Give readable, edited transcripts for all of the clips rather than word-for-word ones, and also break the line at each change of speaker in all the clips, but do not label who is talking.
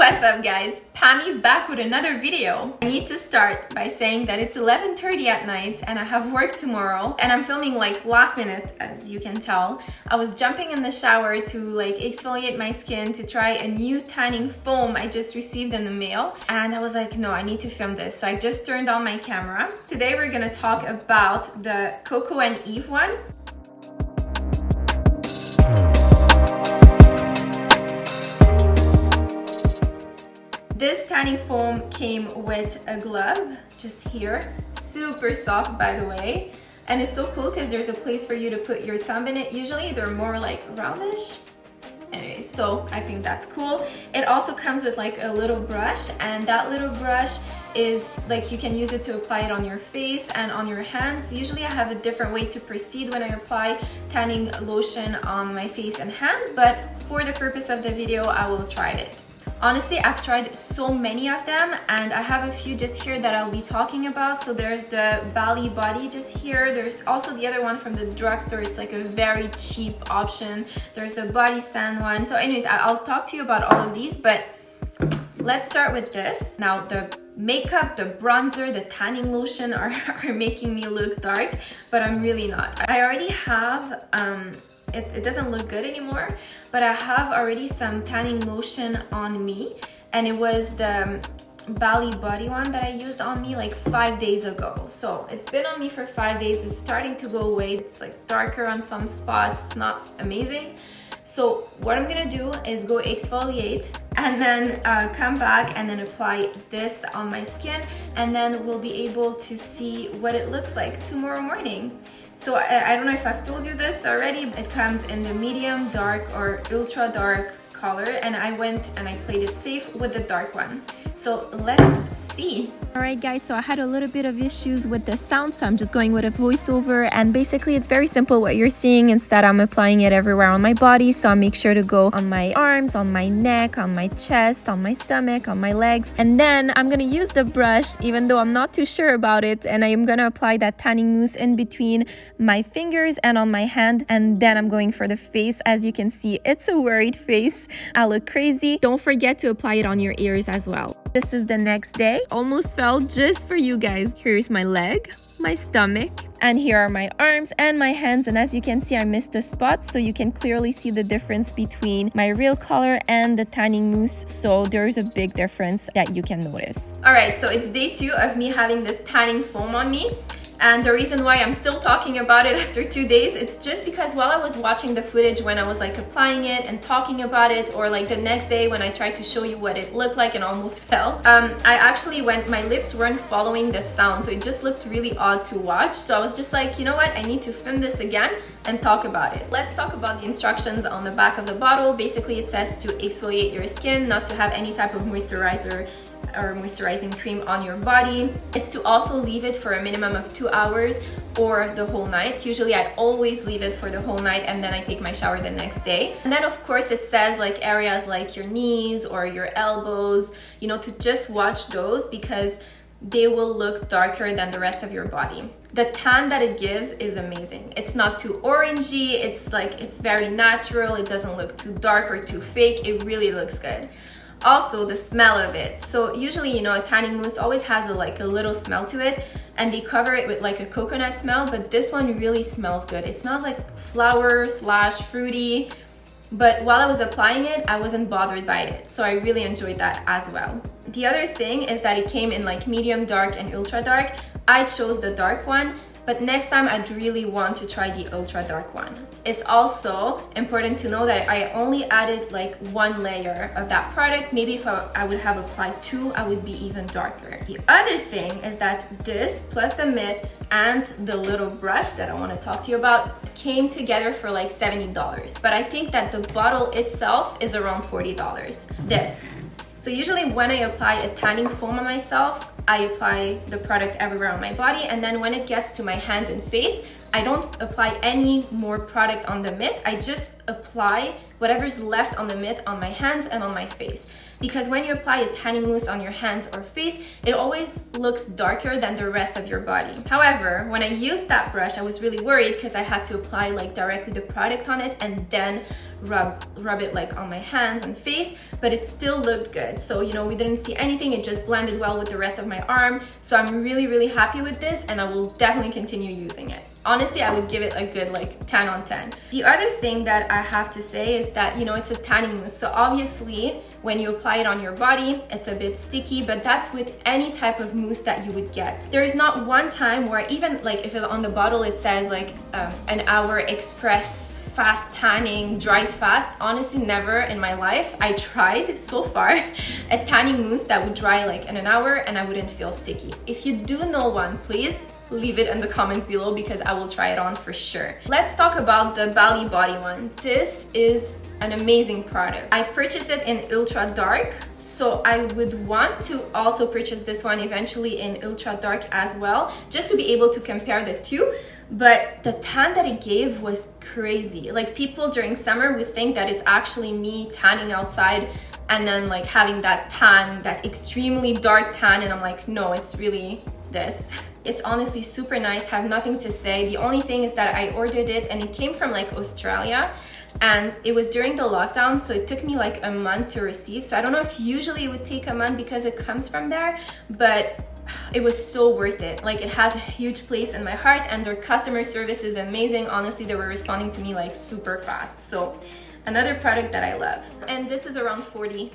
What's up guys? Pammy's back with another video. I need to start by saying that it's 11:30 at night and I have work tomorrow and I'm filming like last minute, as you can tell. I was jumping in the shower to like exfoliate my skin to try a new tanning foam I just received in the mail, and I was like, no, I need to film this. So I just turned on my camera. Today we're gonna talk about the Coco and Eve one. This tanning foam came with a glove, just here, super soft by the way. And it's so cool because there's a place for you to put your thumb in it. Usually they're more like roundish. Anyways, so I think that's cool. It also comes with like a little brush, and that little brush is like you can use it to apply it on your face and on your hands. Usually I have a different way to proceed when I apply tanning lotion on my face and hands, but for the purpose of the video, I will try it. Honestly, I've tried so many of them and I have a few just here that I'll be talking about. So there's the Bali Body just here. There's also the other one from the drugstore. It's like a very cheap option. There's the Body Sand one. So anyways, I'll talk to you about all of these, but let's start with this. Now the makeup, the bronzer, the tanning lotion are making me look dark, but I'm really not. I already have it doesn't look good anymore, but I have already some tanning lotion on me, and it was the Bali Body one that I used on me like 5 days ago. So it's been on me for 5 days. It's starting to go away. It's like darker on some spots. It's not amazing. So what I'm gonna do is go exfoliate and then come back and then apply this on my skin, and then we'll be able to see what it looks like tomorrow morning. So I don't know if I've told you this already. It comes in the medium, dark, or ultra dark color, and I went and I played it safe with the dark one. So let's see.
Alright guys, so I had a little bit of issues with the sound, so I'm just going with a voiceover, and basically it's very simple what you're seeing. Instead, I'm applying it everywhere on my body, so I make sure to go on my arms, on my neck, on my chest, on my stomach, on my legs, and then I'm gonna use the brush, even though I'm not too sure about it, and I am gonna apply that tanning mousse in between my fingers and on my hand, and then I'm going for the face. As you can see, it's a worried face. I look crazy. Don't forget to apply it on your ears as well. This is the next day. Almost fell just for you guys. Here's my leg, my stomach, and here are my arms and my hands. And as you can see, I missed a spot, so you can clearly see the difference between my real color and the tanning mousse. So there's a big difference that you can notice.
All right, so it's day 2 of me having this tanning foam on me. And the reason why I'm still talking about it after 2 days, it's just because while I was watching the footage when I was like applying it and talking about it, or like the next day when I tried to show you what it looked like and almost fell, I actually my lips weren't following the sound, so it just looked really odd to watch. So I was just like, you know what, I need to film this again and talk about it. Let's talk about the instructions on the back of the bottle. Basically it says to exfoliate your skin, not to have any type of moisturizer or moisturizing cream on your body. It's to also leave it for a minimum of 2 hours or the whole night. Usually I always leave it for the whole night and then I take my shower the next day. And then of course it says like areas like your knees or your elbows, you know, to just watch those because they will look darker than the rest of your body. The tan that it gives is amazing. It's not too orangey, it's very natural, it doesn't look too dark or too fake, it really looks good. Also the smell of it. So usually, you know, a tanning mousse always has a little smell to it, and they cover it with like a coconut smell, but this one really smells good. It smells like flower / fruity, but while I was applying it, I wasn't bothered by it. So I really enjoyed that as well. The other thing is that it came in like medium dark and ultra dark. I chose the dark one, but next time I'd really want to try the ultra dark one. It's also important to know that I only added like 1 layer of that product. Maybe if I would have applied 2, I would be even darker. The other thing is that this plus the mitt and the little brush that I want to talk to you about came together for like $70. But I think that the bottle itself is around $40. This. So usually when I apply a tanning foam on myself, I apply the product everywhere on my body, and then when it gets to my hands and face, I don't apply any more product on the mitt. I just apply whatever's left on the mitt on my hands and on my face. Because when you apply a tanning mousse on your hands or face, it always looks darker than the rest of your body. However, when I used that brush, I was really worried because I had to apply like directly the product on it and then rub it like on my hands and face, but it still looked good. So, you know, we didn't see anything. It just blended well with the rest of my arm. So I'm really, really happy with this, and I will definitely continue using it. Honestly, I would give it a good like 10 on 10. The other thing that I have to say is that, you know, it's a tanning mousse. So obviously when you apply it on your body, it's a bit sticky, but that's with any type of mousse that you would get. There is not one time where, even like if on the bottle it says like an hour express fast tanning, dries fast. Honestly, never in my life. I tried so far a tanning mousse that would dry like in an hour and I wouldn't feel sticky. If you do know one, please leave it in the comments below because I will try it on for sure. Let's talk about the Bali body one. This is an amazing product. I purchased it in ultra dark, so I would want to also purchase this one eventually in ultra dark as well, just to be able to compare the two. But the tan that it gave was crazy. Like, people during summer would think that it's actually me tanning outside and then like having that tan, that extremely dark tan, and I'm like, no, it's really this. It's honestly super nice, have nothing to say. The only thing is that I ordered it and it came from like Australia, and it was during the lockdown, so it took me like a month to receive. So I don't know if usually it would take a month because it comes from there, but it was so worth it. Like, it has a huge place in my heart, and their customer service is amazing. Honestly, they were responding to me like super fast. So another product that I love. And this is around $40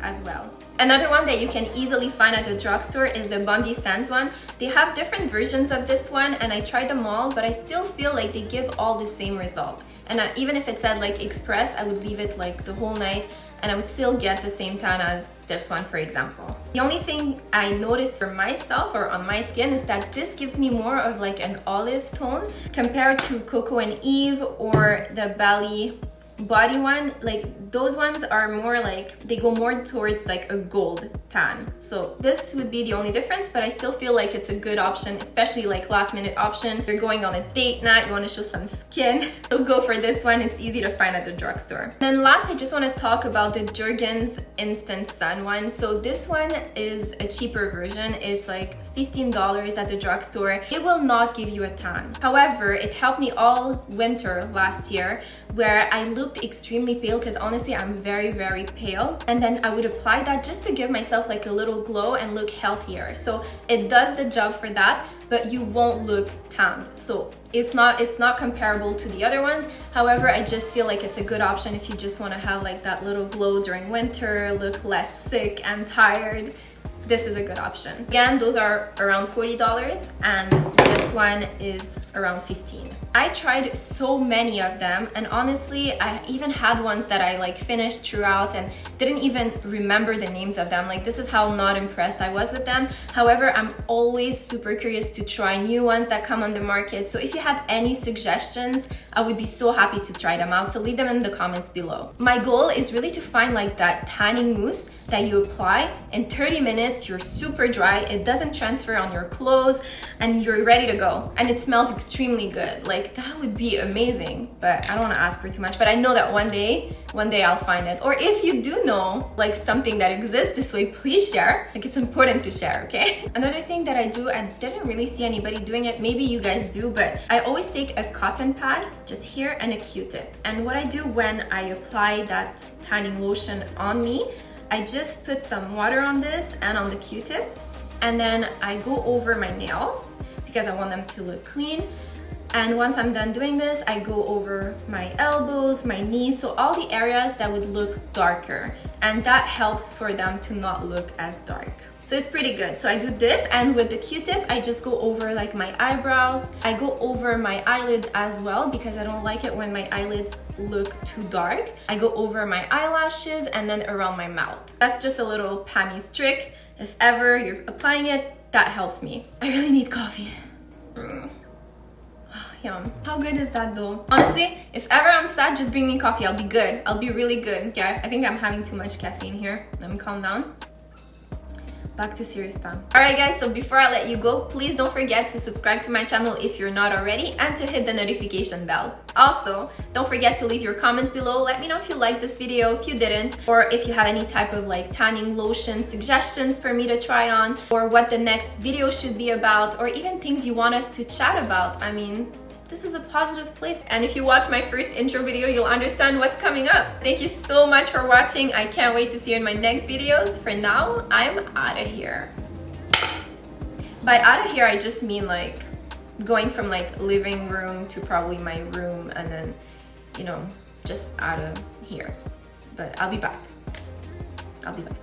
as well. Another one that you can easily find at the drugstore is the Bondi Sands one. They have different versions of this one, and I tried them all, but I still feel like they give all the same result. And even if it said like express, I would leave it like the whole night and I would still get the same tan as this one, for example. The only thing I noticed for myself or on my skin is that this gives me more of like an olive tone compared to Coco and Eve or the Bali body one. Like, those ones are more like, they go more towards like a gold tan. So this would be the only difference, but I still feel like it's a good option, especially like last minute option. You're going on a date night, you want to show some skin, so go for this one. It's easy to find at the drugstore. Then last, I just want to talk about the Jergens Instant Sun one. So this one is a cheaper version. It's like $15 at the drugstore. It will not give you a tan. However, it helped me all winter last year, where I looked extremely pale, because honestly I'm very, very pale, and then I would apply that just to give myself like a little glow and look healthier. So it does the job for that, but you won't look tanned. So it's not comparable to the other ones. However, I just feel like it's a good option if you just want to have like that little glow during winter, look less sick and tired. This is a good option. Again, those are around $40 and this one is around $15. I tried so many of them, and honestly, I even had ones that I like finished throughout and didn't even remember the names of them. Like, this is how not impressed I was with them. However, I'm always super curious to try new ones that come on the market. So if you have any suggestions, I would be so happy to try them out. So leave them in the comments below. My goal is really to find like that tanning mousse that you apply in 30 minutes, you're super dry, it doesn't transfer on your clothes, and you're ready to go. And it smells extremely good. Like, that would be amazing, but I don't want to ask for too much. But I know that one day I'll find it. Or if you do know like something that exists this way, please share. Like, it's important to share, okay? Another thing that I do, I didn't really see anybody doing it, maybe you guys do, but I always take a cotton pad just here and a Q-tip. And what I do when I apply that tanning lotion on me, I just put some water on this and on the Q-tip, and then I go over my nails because I want them to look clean. And once I'm done doing this, I go over my elbows, my knees, so all the areas that would look darker, and that helps for them to not look as dark. So it's pretty good. So I do this, and with the Q-tip, I just go over like my eyebrows. I go over my eyelid as well because I don't like it when my eyelids look too dark. I go over my eyelashes and then around my mouth. That's just a little Pam's trick. If ever you're applying it, that helps me. I really need coffee. Yum. How good is that though? Honestly, if ever I'm sad, just bring me coffee. I'll be good. I'll be really good. Yeah, I think I'm having too much caffeine here. Let me calm down. Back to serious Pam. Alright guys, so before I let you go, please don't forget to subscribe to my channel if you're not already, and to hit the notification bell. Also, don't forget to leave your comments below. Let me know if you liked this video, if you didn't, or if you have any type of like tanning lotion suggestions for me to try on, or what the next video should be about, or even things you want us to chat about. I mean, this is a positive place. And if you watch my first intro video, you'll understand what's coming up. Thank you so much for watching. I can't wait to see you in my next videos. For now, I'm out of here. By out of here, I just mean like going from like living room to probably my room, and then, you know, just out of here. But I'll be back. I'll be back.